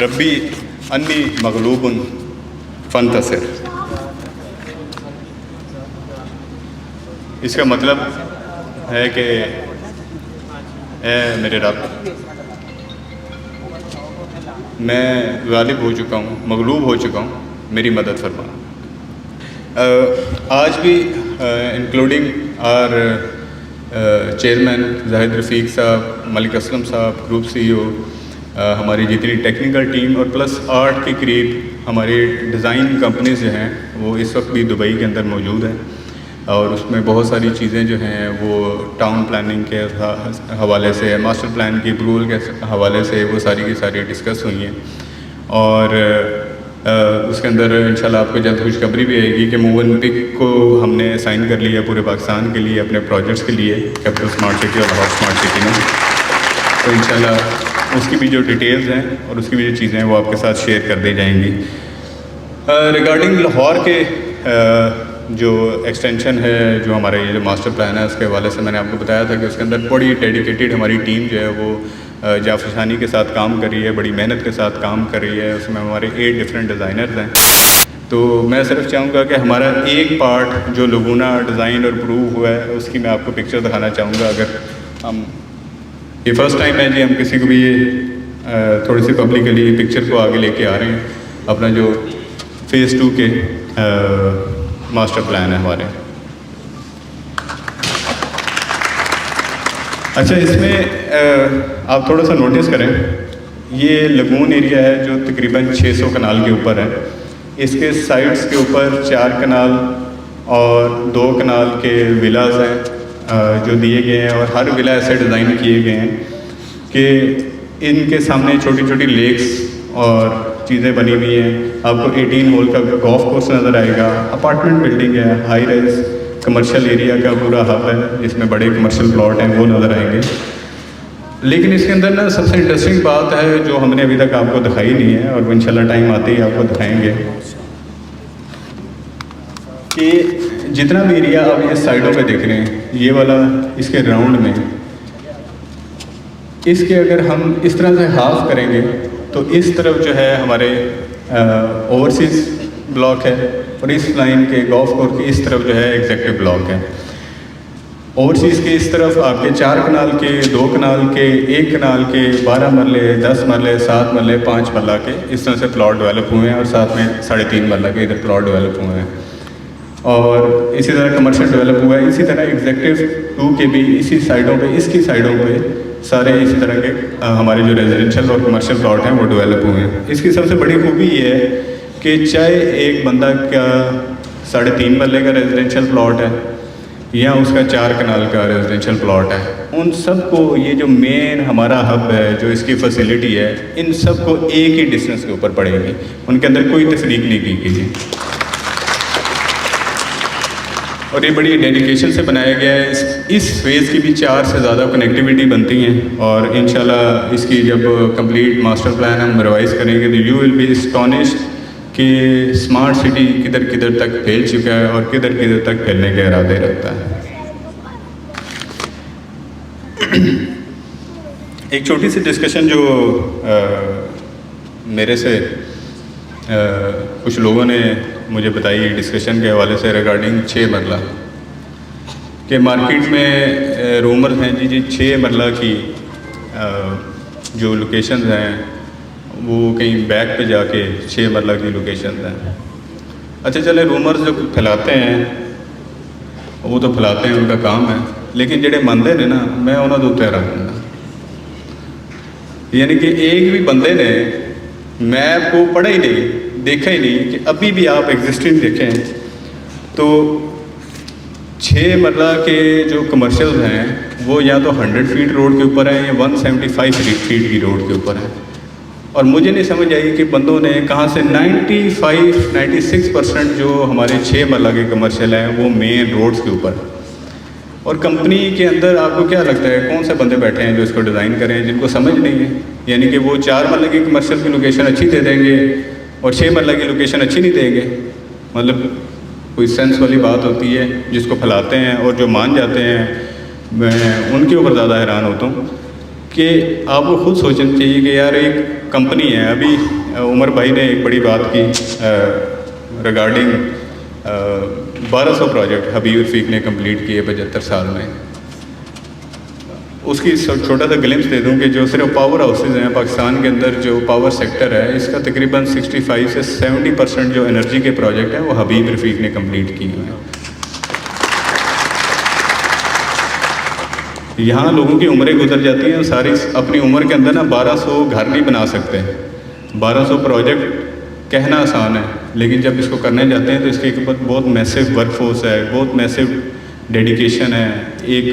ربی انی مغلوب فانتصر. اس کا مطلب ہے کہ اے میرے رب، میں غالب ہو چکا ہوں، مغلوب ہو چکا ہوں، میری مدد فرما. آج بھی انکلوڈنگ آر چیئرمین زاہد رفیق صاحب، ملک اسلم صاحب، گروپ سی او، ہماری جتنی ٹیکنیکل ٹیم اور پلس آرٹ کے قریب ہماری ڈیزائن کمپنیز جو ہیں وہ اس وقت بھی دبئی کے اندر موجود ہیں، اور اس میں بہت ساری چیزیں جو ہیں وہ ٹاؤن پلاننگ کے حوالے سے، ماسٹر پلان کی اپروول کے حوالے سے وہ ساری کی ساری ڈسکس ہوئی ہیں. اور اس کے اندر انشاءاللہ آپ کو جلد خوشخبری بھی آئے گی کہ موون پک کو ہم نے سائن کر لیا پورے پاکستان کے لیے، اپنے پروجیکٹس کے لیے، کیپٹل اسمارٹ سٹی اور لاہور اسمارٹ سٹی میں. تو انشاءاللہ اس کی بھی جو ڈیٹیلز ہیں اور اس کی بھی جو چیزیں ہیں وہ آپ کے ساتھ شیئر کر دی جائیں گی. ریگارڈنگ لاہور کے جو ایکسٹینشن ہے، جو ہمارا یہ جو ماسٹر پلان ہے، اس کے حوالے سے میں نے آپ کو بتایا تھا کہ اس کے اندر بڑی ڈیڈیکیٹڈ ہماری ٹیم جو ہے وہ جافشانی کے ساتھ کام کر رہی ہے، بڑی محنت کے ساتھ کام کر رہی ہے. اس میں ہمارے 8 ڈفرینٹ ڈیزائنرز ہیں. تو میں صرف چاہوں گا کہ ہمارا ایک پارٹ جو لگونا ڈیزائن اور پروو ہوا ہے اس کی میں آپ کو پکچر دکھانا چاہوں گا. اگر ہم یہ فرسٹ ٹائم ہے جی ہم کسی کو بھی تھوڑی سی پبلکلی پکچر کو آگے لے کے آ رہے ہیں، اپنا جو فیز 2 کے ماسٹر پلان ہے ہمارے. اچھا، اس میں آپ تھوڑا سا نوٹس کریں، یہ لگون ایریا ہے جو تقریباً 600 کنال کے اوپر ہے. اس کے سائڈس کے اوپر 4 کنال اور 2 کنال کے ولاز ہیں جو دیے گئے ہیں، اور ہر ولا ایسے ڈیزائن کیے گئے ہیں کہ ان کے سامنے چھوٹی چھوٹی لیکس اور چیزیں بنی ہوئی ہیں. آپ کو 18 ہول کا گولف کورس نظر آئے گا، اپارٹمنٹ بلڈنگ ہے، ہائی رائز کمرشل ایریا کا پورا ہب ہے جس میں بڑے کمرشل پلاٹ ہیں وہ نظر آئیں گے. لیکن اس کے اندر نا سب سے انٹرسٹنگ بات ہے جو ہم نے ابھی تک آپ کو دکھائی نہیں ہے، اور وہ انشاءاللہ ٹائم آتے ہی آپ کو دکھائیں گے، کہ جتنا بھی ایریا آپ یہ سائڈوں پہ دیکھ رہے ہیں، یہ والا اس کے راؤنڈ میں، اس کے اگر ہم اس طرح سے ہاف کریں گے تو اس طرف جو ہے ہمارے اوورسیز بلاک ہے، اور اس لائن کے گولف کورس کی اس طرف جو ہے ایگزیکٹو بلاک ہے. اوورسیز کے اس طرف آپ کے 4 کنال کے، 2 کنال کے، 1 کنال کے، 12 مرلے، 10 مرلے، 7 مرلے، 5 مرلہ کے اس طرح سے پلاٹ ڈیولپ ہوئے ہیں، اور ساتھ میں 3.5 مرلہ کے ادھر پلاٹ ڈیولپ ہوئے ہیں. اور اسی طرح کمرشل ڈیولپ ہوا ہے. اسی طرح ایگزیکٹو 2 کے بھی اسی سائڈوں پہ، اس کی سائڈوں پہ سارے اسی طرح کے ہمارے جو ریزیڈنشل اور کمرشل پلاٹ ہیں وہ ڈیولپ ہوئے ہیں. اس کی سب سے بڑی خوبی یہ ہے کہ چاہے ایک بندہ کا 3.5 مرلے کا ریزیڈنشل پلاٹ ہے یا اس کا 4 کنال کا ریزیڈنشل پلاٹ ہے، ان سب کو یہ جو مین ہمارا ہب ہے، جو اس کی فیسلٹی ہے، ان سب کو ایک ہی ڈسٹینس کے اوپر پڑے گی. ان کے اندر کوئی تفریق نہیں کی گئی. اور یہ بڑی ڈیڈیکیشن سے بنایا گیا ہے. اس فیز کی بھی 4 سے زیادہ کنیکٹیوٹی بنتی ہیں، اور انشاءاللہ اس کی جب کمپلیٹ ماسٹر پلان ہم ریوائز کریں گے تو یو ول بی اسٹانشڈ کہ اسمارٹ سٹی کدھر کدھر تک پھیل چکا ہے اور کدھر کدھر تک پھیلنے کے ارادے رکھتا ہے. ایک چھوٹی سی ڈسکشن جو میرے سے کچھ لوگوں نے مجھے بتائی ڈسکشن کے حوالے سے ریگارڈنگ 6 مرلہ، کہ مارکیٹ میں رومرز ہیں جی 6 مرلہ کی جو لوکیشنز ہیں وہ کہیں بیک پہ جا کے 6 مرلہ کی لوکیشنز ہیں. اچھا چلے، رومرز جو پھیلاتے ہیں وہ تو پھیلاتے ہیں، ان کا کام ہے، لیکن جڑے مندے نے نا میں انہوں نے اتنے رکھ دوں. یعنی کہ ایک بھی بندے نے میپ کو پڑھا ہی نہیں، دیکھا ہی نہیں کہ ابھی بھی آپ ایگزسٹنگ دیکھیں تو 6 مرلہ کے جو کمرشلز ہیں وہ یا تو 100 فیٹ روڈ کے اوپر ہیں یا 175 فیٹ کی روڈ کے اوپر ہیں. اور مجھے نہیں سمجھ آئی کہ بندوں نے کہاں سے 96% جو ہمارے 6 مرلہ کے کمرشل ہیں وہ مین روڈز کے اوپر. اور کمپنی کے اندر آپ کو کیا لگتا ہے کون سے بندے بیٹھے ہیں جو اس کو ڈیزائن کریں جن کو سمجھ نہیں ہے؟ یعنی کہ وہ 4 مرلہ کی کمرشل کی لوکیشن اچھی دے دیں گے اور 6 مرلہ کی لوکیشن اچھی نہیں دیں گے. مطلب کوئی سینس والی بات ہوتی ہے جس کو پھیلاتے ہیں اور جو مان جاتے ہیں. میں ان کے اوپر زیادہ حیران ہوتا ہوں کہ کہ آپ کو خود سوچنا چاہیے کہ یار ایک کمپنی ہے. ابھی عمر بھائی نے ایک بڑی بات کی ریگارڈنگ 1200 پروجیکٹ حبیب رفیق نے کمپلیٹ کیے 75 سال میں. اس کی چھوٹا سا گلمس دے دوں کہ جو صرف پاور ہاؤسز ہیں پاکستان کے اندر، جو پاور سیکٹر ہے، اس کا تقریباً 65 سے 70% جو انرجی کے پروجیکٹ ہیں وہ حبیب رفیق نے کمپلیٹ کیے ہوئے ہیں. یہاں لوگوں کی عمریں گزر جاتی ہیں، ساری اپنی عمر کے اندر نا 1200 گھر نہیں بنا سکتے. 1200 پروجیکٹ کہنا آسان ہے، لیکن جب اس کو کرنے جاتے ہیں تو اس کے اوپر بہت میسو ورک فورس ہے، بہت میسو ڈیڈیکیشن ہے، ایک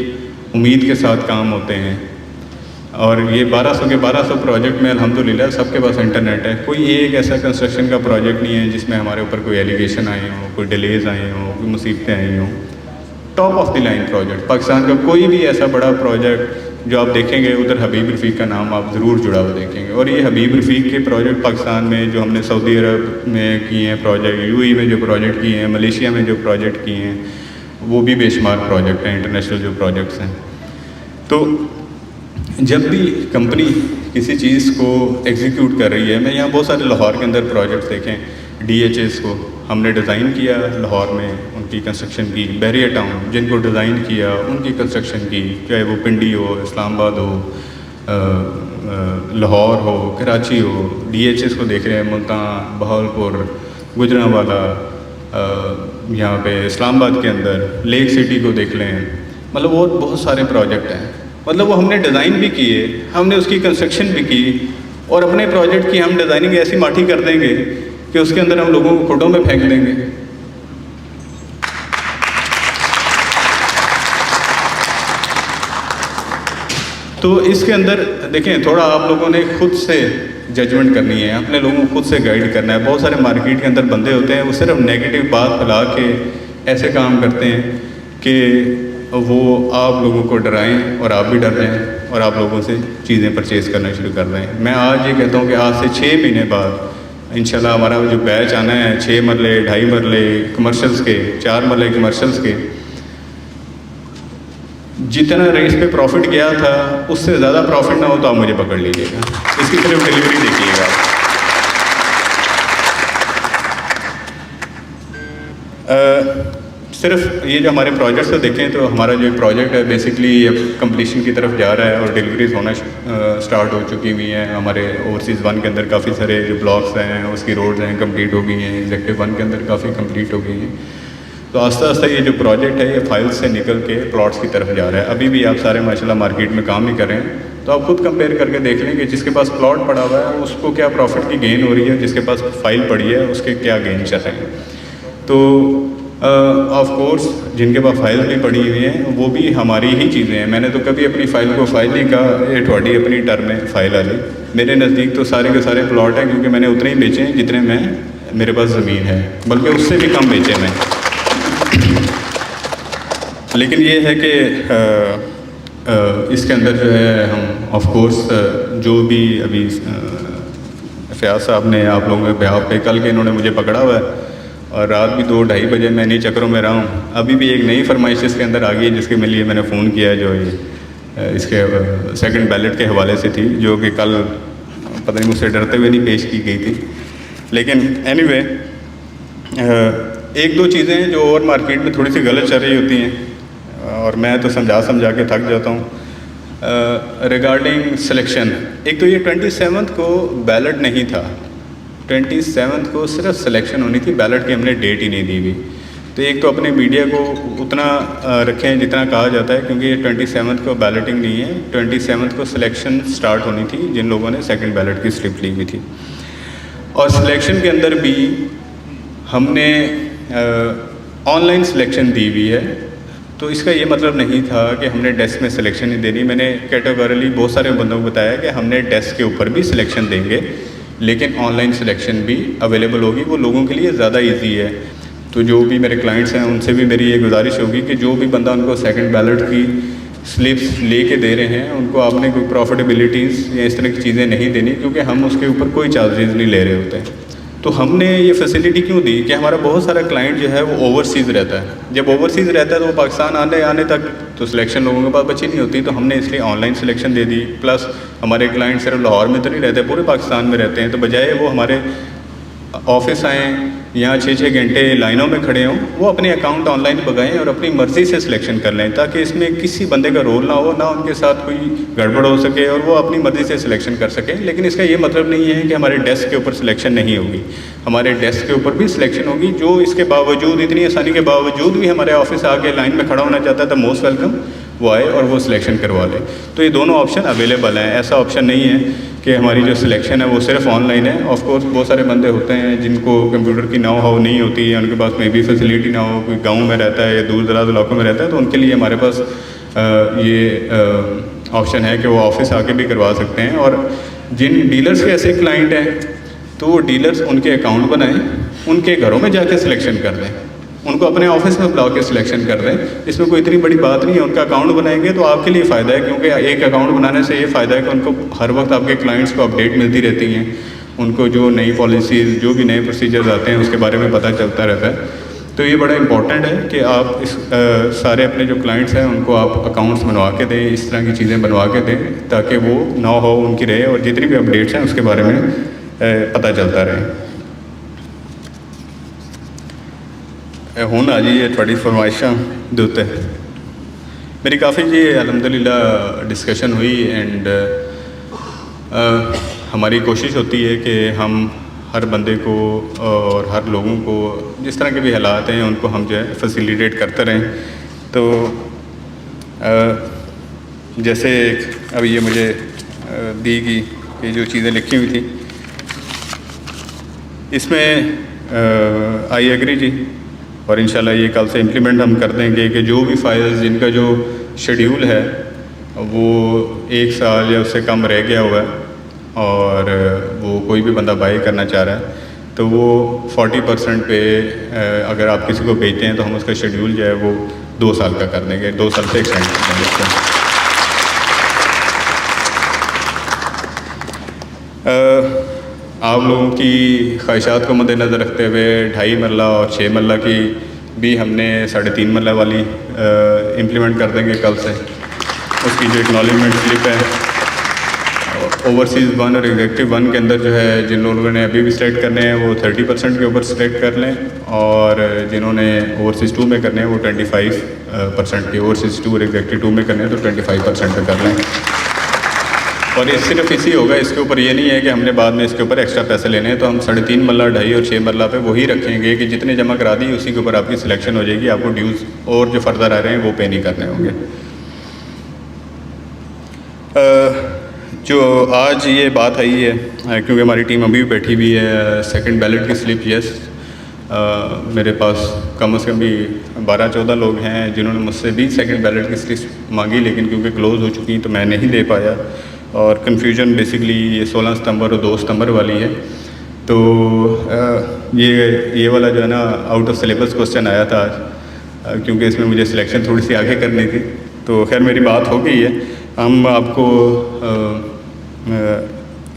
امید کے ساتھ کام ہوتے ہیں. اور یہ 1200 کے 1200 پروجیکٹ میں الحمدللہ سب کے پاس انٹرنیٹ ہے. کوئی ایک ایسا کنسٹرکشن کا پروجیکٹ نہیں ہے جس میں ہمارے اوپر کوئی ایلیگیشن آئے ہوں، کوئی ڈیلیز آئے ہوں، کوئی مصیبتیں آئی ہوں. Top of the line project Pakistan کا کوئی بھی ایسا بڑا پروجیکٹ جو آپ دیکھیں گے ادھر حبیب رفیق کا نام آپ ضرور جڑا ہوا دیکھیں گے. اور یہ حبیب رفیق کے پروجیکٹ پاکستان میں جو ہم نے سعودی عرب میں کیے ہیں پروجیکٹ، یو اے میں جو پروجیکٹ کیے ہیں، ملیشیا میں جو پروجیکٹ کیے ہیں، وہ بھی بے شمار پروجیکٹ ہیں، انٹرنیشنل جو پروجیکٹس ہیں. تو جب بھی کمپنی کسی چیز کو ایگزیکیوٹ کر رہی ہے، میں یہاں بہت سارے لاہور کے اندر پروجیکٹس دیکھیں. ڈی ایچ ایس کو ہم نے ڈیزائن کیا لاہور میں، ان کی کنسٹرکشن کی. بحریہ ٹاؤن جن کو ڈیزائن کیا ان کی کنسٹرکشن کی، چاہے وہ پنڈی ہو، اسلام آباد ہو، لاہور ہو، کراچی ہو. ڈی ایچ ایس کو دیکھ رہے ہیں ملتان، بہاولپور، گجرانوالہ، یہاں پہ اسلام آباد کے اندر لیک سٹی کو دیکھ لیں. مطلب وہ بہت سارے پروجیکٹ ہیں. مطلب وہ ہم نے ڈیزائن بھی کیے، ہم نے اس کی کنسٹرکشن بھی کی، اور اپنے پروجیکٹ کی ہم ڈیزائننگ ایسی ماٹھی کر دیں گے کہ اس کے اندر ہم لوگوں کو کھڈوں میں پھینک دیں گے. تو اس کے اندر دیکھیں تھوڑا آپ لوگوں نے خود سے ججمنٹ کرنی ہے، اپنے لوگوں کو خود سے گائیڈ کرنا ہے. بہت سارے مارکیٹ کے اندر بندے ہوتے ہیں وہ صرف نیگیٹو بات پھیلا کے ایسے کام کرتے ہیں کہ وہ آپ لوگوں کو ڈرائیں اور آپ بھی ڈر رہے ہیں اور آپ لوگوں سے چیزیں پرچیز کرنا شروع کر رہے ہیں. میں آج یہ کہتا ہوں کہ آج سے 6 مہینے بعد انشاءاللہ ہمارا جو بیچ آنا ہے 6 مرلے 2.5 مرلے کمرشلز کے، 4 مرلے کمرشلز کے، جتنا ریس پہ پروفٹ گیا تھا اس سے زیادہ پروفٹ نہ ہو تو آپ مجھے پکڑ لیجیے گا. اس کی صرف ڈیلیوری دیکھیے گا. صرف یہ جو ہمارے پروجیکٹس کو دیکھیں تو ہمارا جو پروجیکٹ ہے بیسکلی اب کمپلیشن کی طرف جا رہا ہے اور ڈیلیوریز ہونا سٹارٹ ہو چکی ہوئی ہیں. ہمارے اوورسیز 1 کے اندر کافی سارے جو بلاکس ہیں اس کی روڈز ہیں کمپلیٹ ہو گئی ہیں. ایگزیکٹو 1 کے اندر کافی کمپلیٹ ہو گئی ہیں. تو آہستہ آہستہ یہ جو پروجیکٹ ہے یہ فائلز سے نکل کے پلاٹس کی طرف جا رہا ہے. ابھی بھی آپ سارے ماشاءاللہ مارکیٹ میں کام نہیں کر رہے ہیں تو آپ خود کمپیئر کر کے دیکھ لیں کہ جس کے پاس پلاٹ پڑا ہوا ہے اس کو کیا پروفٹ کی گین ہو رہی ہے، جس کے پاس فائل پڑی ہے اس کے کیا گین چل رہے ہیں. تو آف کورس جن کے پاس فائل بھی پڑی ہوئی ہیں وہ بھی ہماری ہی چیزیں ہیں. میں نے تو کبھی اپنی فائل کو فائل نہیں کہا، یہ تھوڑی اپنی ٹرم ہے فائل والی. میرے نزدیک تو سارے کے سارے پلاٹ ہیں کیونکہ میں نے اتنے ہی بیچے ہیں جتنے میرے پاس زمین ہے، بلکہ اس سے بھی کم بیچے میں. لیکن یہ ہے کہ اس کے اندر جو ہے ہم آف کورس جو بھی ابھی فیاض صاحب نے آپ لوگوں کے بیہاف پہ کل کے انہوں نے مجھے پکڑا ہوا ہے اور رات بھی 2-2:30 بجے میں انہیں چکروں میں رہا ہوں. ابھی بھی ایک نئی فرمائش اس کے اندر آ گئی ہے جس کے لیے میں نے فون کیا ہے، جو اس کے سیکنڈ بیلٹ کے حوالے سے تھی، جو کہ کل پتہ نہیں مجھ سے ڈرتے ہوئے نہیں پیش کی گئی تھی. لیکن اینی وے 1-2 چیزیں جو اور مارکیٹ میں تھوڑی سی غلط چل رہی ہوتی ہیں اور میں تو سمجھا کے تھک جاتا ہوں ریگارڈنگ سلیکشن. ایک تو یہ 27 کو بیلٹ نہیں تھا، 27 کو صرف سلیکشن ہونی تھی، بیلٹ کی ہم نے ڈیٹ ہی نہیں دی ہوئی. تو ایک تو اپنے میڈیا کو اتنا رکھیں جتنا کہا جاتا ہے، کیونکہ یہ 27 کو بیلٹنگ نہیں ہے، 27 کو سلیکشن سٹارٹ ہونی تھی جن لوگوں نے سیکنڈ بیلٹ کی سلپ لی ہوئی تھی. اور سلیکشن کے اندر بھی ہم نے آن لائن سلیکشن دی ہوئی ہے. تو اس کا یہ مطلب نہیں تھا کہ ہم نے ڈیسک میں سلیکشن نہیں دینی. میں نے کیٹیگوریلی بہت سارے بندوں کو بتایا کہ ہم نے ڈیسک کے اوپر بھی سلیکشن دیں گے، لیکن آن لائن سلیکشن بھی اویلیبل ہوگی، وہ لوگوں کے لیے زیادہ ایزی ہے. تو جو بھی میرے کلائنٹس ہیں ان سے بھی میری یہ گزارش ہوگی کہ جو بھی بندہ ان کو سیکنڈ بیلٹ کی سلپس لے کے دے رہے ہیں ان کو آپ نے کوئی پروفیٹیبلٹیز یا اس طرح کی چیزیں نہیں دینی، کیونکہ ہم اس کے اوپر کوئی چارجز نہیں لے رہے ہوتے ہیں. تو ہم نے یہ فیسلٹی کیوں دی کہ ہمارا بہت سارا کلائنٹ جو ہے وہ اوورسیز رہتا ہے. جب اوورسیز رہتا ہے تو وہ پاکستان آنے تک تو سلیکشن لوگوں کے پاس بچی نہیں ہوتی, تو ہم نے اس لیے on line selection they the. Plus ہمارے کلائنٹ صرف لاہور میں تو نہیں رہتے, پورے پاکستان میں رہتے ہیں, تو بجائے وہ ہمارے آفس آئیں یہاں 6 گھنٹے لائنوں میں کھڑے ہوں, وہ اپنے اکاؤنٹ آن لائن بگائیں اور اپنی مرضی سے سلیکشن کر لیں, تاکہ اس میں کسی بندے کا رول نہ ہو, نہ ان کے ساتھ کوئی گڑبڑ ہو سکے, اور وہ اپنی مرضی سے سلیکشن کر سکیں. لیکن اس کا یہ مطلب نہیں ہے کہ ہمارے ڈیسک کے اوپر سلیکشن نہیں ہوگی. ہمارے ڈیسک کے اوپر بھی سلیکشن ہوگی. جو اس کے باوجود, اتنی آسانی کے باوجود بھی ہمارے آفس آ کے لائن میں کھڑا ہونا چاہتا ہے تو موسٹ ویلکم, وہ آئے اور وہ سلیکشن کروا لے. تو یہ دونوں آپشن اویلیبل ہیں. ایسا آپشن نہیں ہے کہ ہماری جو سلیکشن ہے وہ صرف آن لائن ہے. آف کورس بہت سارے بندے ہوتے ہیں جن کو کمپیوٹر کی نو ہاؤ نہیں ہوتی, یا ان کے پاس میں بھی فیسلٹی نہ ہو, کوئی گاؤں میں رہتا ہے یا دور دراز علاقوں میں رہتا ہے, تو ان کے لیے ہمارے پاس یہ آپشن ہے کہ وہ آفس آ کے بھی کروا سکتے ہیں. اور جن ڈیلرس کے ایسے کلائنٹ ہیں تو وہ ڈیلرس ان کے اکاؤنٹ بنائیں, ان کے گھروں میں جا کے سلیکشن کر دیں, ان کو اپنے آفس میں بلا کے سلیکشن کر دیں. اس میں کوئی اتنی بڑی بات نہیں ہے. ان کا اکاؤنٹ بنائیں گے تو آپ کے لیے فائدہ ہے, کیونکہ ایک اکاؤنٹ بنانے سے یہ فائدہ ہے کہ ان کو ہر وقت آپ کے کلائنٹس کو اپڈیٹ ملتی رہتی ہیں, ان کو جو نئی پالیسیز, جو بھی نئے پروسیجرز آتے ہیں اس کے بارے میں پتہ چلتا رہتا ہے. تو یہ بڑا امپورٹنٹ ہے کہ آپ اس سارے اپنے جو کلائنٹس ہیں ان کو آپ اکاؤنٹس بنوا کے دیں, اس طرح کی چیزیں بنوا کے دیں, تاکہ وہ نو ہاؤ ان کی رہے اور جتنی بھی اپڈیٹس ہیں اس کے بارے میں پتہ چلتا رہے. ہوں آ جی تھوڑی فرمائشاں دوتے میری کافی جی الحمدللہ ڈسکشن ہوئی. اینڈ ہماری کوشش ہوتی ہے کہ ہم ہر بندے کو اور ہر لوگوں کو جس طرح کے بھی حالات ہیں ان کو ہم جو ہے فیسیلیٹیٹ کرتے رہیں. تو جیسے اب یہ مجھے دی گئی یہ جو چیزیں لکھی ہوئی تھیں, اس میں آئی ایگری جی, اور انشاءاللہ یہ کل سے امپلیمنٹ ہم کر دیں گے کہ جو بھی فائلز جن کا جو شیڈیول ہے وہ 1 سال یا اس سے کم رہ گیا ہوا ہے, اور وہ کوئی بھی بندہ بائی کرنا چاہ رہا ہے, تو وہ 40% پہ اگر آپ کسی کو بھیجتے ہیں تو ہم اس کا شیڈیول جو ہے وہ 2 سال کا کر دیں گے, 2 سال سے ایکسٹینڈ کر دیں گے اس کو. آپ لوگوں کی خواہشات کو مد نظر رکھتے ہوئے 2.5 مرلہ اور 6 مرلہ کی بھی ہم نے 3.5 مرلہ والی امپلیمنٹ کر دیں گے کل سے. اس کی جو اکنالجمنٹ سلپ ہے اوورسیز 1 اور ایگزیکٹو 1 کے اندر جو ہے, جن لوگوں نے ابھی بھی سلیکٹ کرنے ہیں وہ 30% کے اوپر سلیکٹ کر لیں, اور جنہوں نے اوورسیز 2 میں کرنے ہیں وہ 25% کے, اوورسیز 2 اور ایگزیکٹو 2 میں کرنے ہیں تو 25% پہ کر لیں. اور یہ صرف اسی ہوگا, اس کے اوپر یہ نہیں ہے کہ ہم نے بعد میں اس کے اوپر ایکسٹرا پیسے لینے ہیں. تو ہم 3.5 مرلہ 2.5 اور 6 مرلہ پہ وہی رکھیں گے کہ جتنے جمع کرا دی اسی کے اوپر آپ کی سلیکشن ہو جائے گی. آپ کو ڈیوز اور جو فردر آ رہے ہیں وہ پے نہیں کرنے ہوں گے. جو آج یہ بات آئی ہے, کیونکہ ہماری ٹیم ابھی بھی بیٹھی ہوئی ہے, سیکنڈ بیلٹ کی سلپ, یس میرے پاس کم از کم بھی 12-14 لوگ ہیں جنہوں نے مجھ سے بھی سیکنڈ بیلٹ کی سلپ مانگی, لیکن کیونکہ کلوز ہو چکی تو میں نہیں دے پایا. اور کنفیوژن بیسکلی یہ 16 ستمبر اور 2 ستمبر والی ہے. تو یہ والا جو ہے نا آؤٹ آف سلیبس کوسچن آیا تھا آج, کیونکہ اس میں مجھے سلیکشن تھوڑی سی آگے کرنی تھی. تو خیر میری بات ہو گئی ہے. ہم آپ کو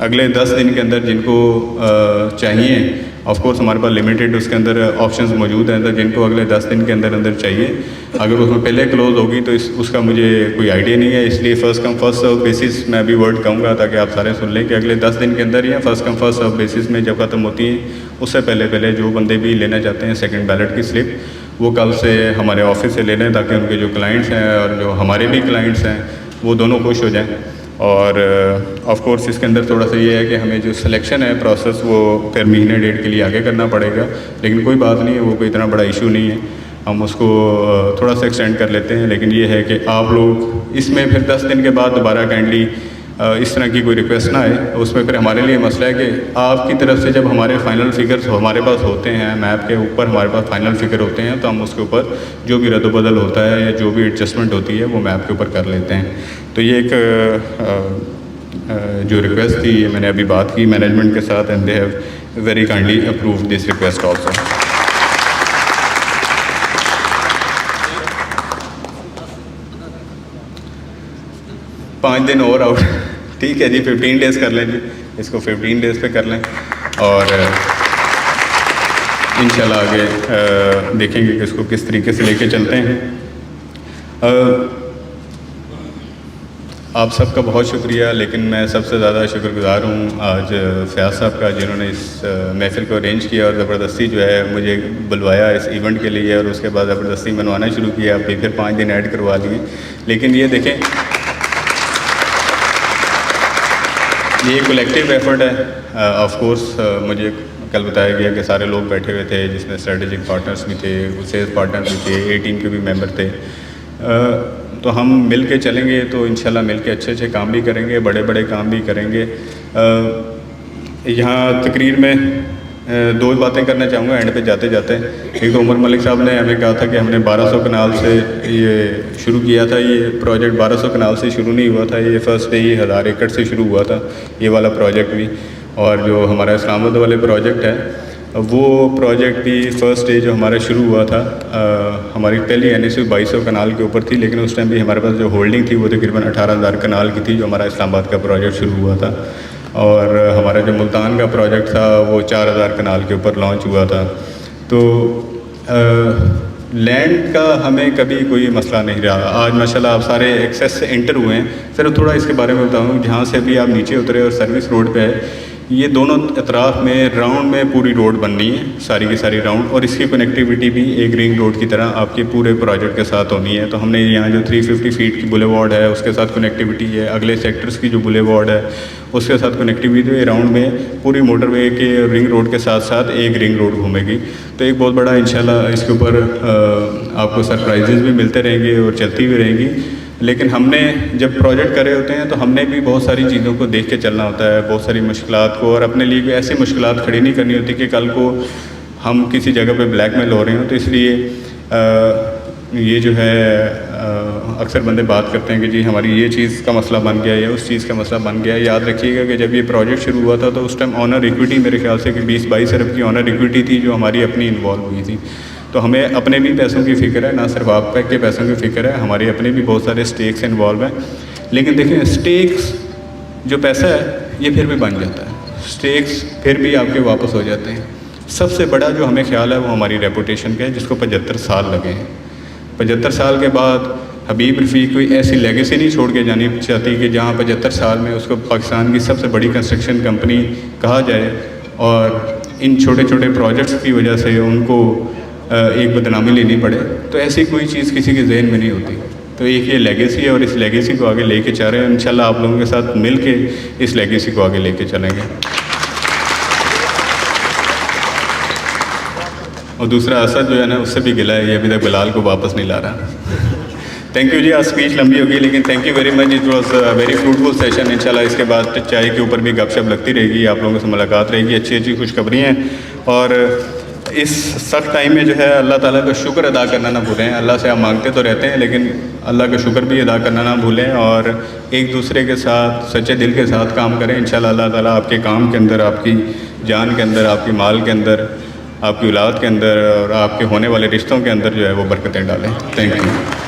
اگلے 10 دن کے اندر جن کو چاہیے, آف کورس ہمارے پاس لمیٹیڈ اس کے اندر آپشنز موجود ہیں, تو جن کو اگلے 10 دن کے اندر چاہیے, اگر اس میں پہلے کلوز ہوگی تو اس کا مجھے کوئی آئیڈیا نہیں ہے. اس لیے first come first serve basis میں ابھی ورڈ کہوں گا تاکہ آپ سارے سن لیں کہ اگلے 10 دن کے اندر یا first come first serve basis میں جب ختم ہوتی ہیں اس سے پہلے جو بندے بھی لینا چاہتے ہیں سیکنڈ بیلٹ کی سلپ وہ کل سے ہمارے آفس سے لے لیں, تاکہ ان کے جو کلائنٹس ہیں اور جو ہمارے بھی کلائنٹس ہیں وہ دونوں خوش ہو جائیں. اور آف کورس اس کے اندر تھوڑا سا یہ ہے کہ ہمیں جو سلیکشن ہے پروسیس وہ پھر مہینے ڈیڑھ کے لیے آگے کرنا پڑے گا, لیکن کوئی بات نہیں ہے, وہ کوئی اتنا بڑا ایشو نہیں ہے, ہم اس کو تھوڑا سا ایکسٹینڈ کر لیتے ہیں. لیکن یہ ہے کہ آپ لوگ اس میں پھر 10 دن کے بعد دوبارہ کائنڈلی اس طرح کی کوئی ریکویسٹ نہ آئے. اس میں پھر ہمارے لیے مسئلہ ہے کہ آپ کی طرف سے جب ہمارے فائنل فگرز ہمارے پاس ہوتے ہیں, میپ کے اوپر ہمارے پاس فائنل فگر ہوتے ہیں, تو ہم اس کے اوپر جو بھی رد و بدل ہوتا ہے یا جو بھی ایڈجسٹمنٹ ہوتی ہے وہ میپ کے اوپر کر لیتے ہیں. تو یہ ایک جو ریکویسٹ تھی یہ میں نے ابھی بات کی مینجمنٹ کے ساتھ, and they have very kindly approved this request also. پانچ دن اور آؤٹ, ٹھیک ہے جی, 15 ڈیز کر لیں جی, اس کو 15 ڈیز پہ کر لیں. اور انشاءاللہ آگے دیکھیں گے کہ اس کو کس طریقے سے لے کے چلتے ہیں. آپ سب کا بہت شکریہ، لیکن میں سب سے زیادہ شکر گزار ہوں آج فیاض صاحب کا، جنہوں نے اس محفل کو ارینج کیا اور زبردستی جو ہے مجھے بلوایا اس ایونٹ کے لیے، اور اس کے بعد زبردستی منوانا شروع کیا. ابھی پھر 5 دن ایڈ کروا دیے. لیکن یہ دیکھیں، یہ کولیکٹیو ایفرٹ ہے. آف کورس مجھے کل بتایا گیا کہ سارے لوگ بیٹھے ہوئے تھے، جس میں اسٹریٹجک پارٹنرز بھی تھے، سیلز پارٹنر بھی تھے، اے ٹیم کے بھی ممبر تھے. تو ہم مل کے چلیں گے تو انشاءاللہ مل کے اچھے اچھے کام بھی کریں گے، بڑے بڑے کام بھی کریں گے. یہاں تقریر میں 2 باتیں کرنا چاہوں گا اینڈ پہ جاتے جاتے. ایک تو عمر ملک صاحب نے ہمیں کہا تھا کہ ہم نے 1200 کنال سے یہ شروع کیا تھا. یہ پروجیکٹ 1200 کنال سے شروع نہیں ہوا تھا، یہ فرسٹ ڈے ہی 1000 ایکڑ سے شروع ہوا تھا یہ والا پروجیکٹ بھی. اور جو ہمارا اسلام آباد والے پروجیکٹ ہے، وہ پروجیکٹ بھی فرسٹ ڈے جو ہمارا شروع ہوا تھا، ہماری پہلی NSU 2200 کنال کے اوپر تھی، لیکن اس ٹائم بھی ہمارے پاس جو ہولڈنگ تھی وہ تقریباً 18,000 کنال کی تھی، جو ہمارا اسلام آباد کا پروجیکٹ شروع ہوا تھا. اور ہمارا جو ملتان کا پروجیکٹ تھا وہ 4,000 کنال کے اوپر لانچ ہوا تھا. تو لینڈ کا ہمیں کبھی کوئی مسئلہ نہیں رہا. آج ماشاءاللہ آپ سارے ایکسیس سے انٹر ہوئے ہیں. صرف تھوڑا اس کے بارے میں بتاؤں، جہاں سے بھی آپ نیچے اترے اور سروس روڈ پہ ہے، یہ دونوں اطراف میں راؤنڈ میں پوری روڈ بننی ہے، ساری کی ساری راؤنڈ، اور اس کی کنیکٹیوٹی بھی ایک رنگ روڈ کی طرح آپ کے پورے پروجیکٹ کے ساتھ ہونی ہے. تو ہم نے یہاں جو 350 فیٹ کی بولے وارڈ ہے اس کے ساتھ کنیکٹیوٹی ہے، اگلے سیکٹرز کی جو بولے وارڈ ہے اس کے ساتھ کنیکٹیوٹی ہے. راؤنڈ میں پوری موٹر وے کے رنگ روڈ کے ساتھ ساتھ ایک رنگ روڈ گھومے گی. تو ایک بہت بڑا انشاءاللہ اس کے اوپر آپ کو سرپرائزز بھی ملتے رہیں گے اور چلتی بھی رہیں گی. لیکن ہم نے جب پروجیکٹ کر رہے ہوتے ہیں تو ہم نے بھی بہت ساری چیزوں کو دیکھ کے چلنا ہوتا ہے، بہت ساری مشکلات کو، اور اپنے لیے بھی ایسی مشکلات کھڑی نہیں کرنی ہوتی کہ کل کو ہم کسی جگہ پہ بلیک میل ہو رہے ہوں. تو اس لیے یہ جو ہے اکثر بندے بات کرتے ہیں کہ جی ہماری یہ چیز کا مسئلہ بن گیا یا اس چیز کا مسئلہ بن گیا. یاد رکھیے گا کہ جب یہ پروجیکٹ شروع ہوا تھا تو اس ٹائم آنر ایکویٹی میرے خیال سے کہ 20-22 ارب کی آنر ایکویٹی تھی جو ہماری اپنی انوالو ہوئی تھی. تو ہمیں اپنے بھی پیسوں کی فکر ہے، نہ صرف آپ کے پیسوں کی فکر ہے، ہمارے اپنے بھی بہت سارے اسٹیکس انوالو ہیں. لیکن دیکھیں، اسٹیکس جو پیسہ ہے یہ پھر بھی بن جاتا ہے، اسٹیکس پھر بھی آپ کے واپس ہو جاتے ہیں. سب سے بڑا جو ہمیں خیال ہے وہ ہماری ریپوٹیشن کا ہے، جس کو 75 سال لگے ہیں. 75 سال کے بعد حبیب رفیق کوئی ایسی لیگیسی نہیں چھوڑ کے جانی چاہتی کہ جہاں 75 سال میں اس کو پاکستان کی سب سے بڑی کنسٹرکشن کمپنی کہا جائے، اور ان چھوٹے چھوٹے پروجیکٹس کی وجہ سے ان کو ایک بدنامی لینی پڑے. تو ایسی کوئی چیز کسی کے ذہن میں نہیں ہوتی. تو ایک یہ لیگیسی ہے اور اس لیگیسی کو آگے لے کے چل رہے ہیں. انشاءاللہ آپ لوگوں کے ساتھ مل کے اس لیگیسی کو آگے لے کے چلیں گے. اور دوسرا اسد جو ہے نا، اس سے بھی گلا ہے، یہ ابھی تک بلال کو واپس نہیں لا رہا. تھینک یو جی. آج اسپیچ لمبی ہوگی لیکن thank you very much. It was very fruitful session. انشاءاللہ اس کے بعد چائے کے اوپر بھی گپ شپ لگتی رہے گی، آپ لوگوں سے ملاقات رہے گی، اچھی اچھی خوشخبری ہیں. اور اس سخت ٹائم میں جو ہے اللہ تعالیٰ کا شکر ادا کرنا نہ بھولیں. اللہ سے آپ مانگتے تو رہتے ہیں لیکن اللہ کا شکر بھی ادا کرنا نہ بھولیں، اور ایک دوسرے کے ساتھ سچے دل کے ساتھ کام کریں. انشاءاللہ اللہ تعالیٰ آپ کے کام کے اندر، آپ کی جان کے اندر، آپ کی مال کے اندر، آپ کی اولاد کے اندر اور آپ کے ہونے والے رشتوں کے اندر جو ہے وہ برکتیں ڈالیں. Thank you.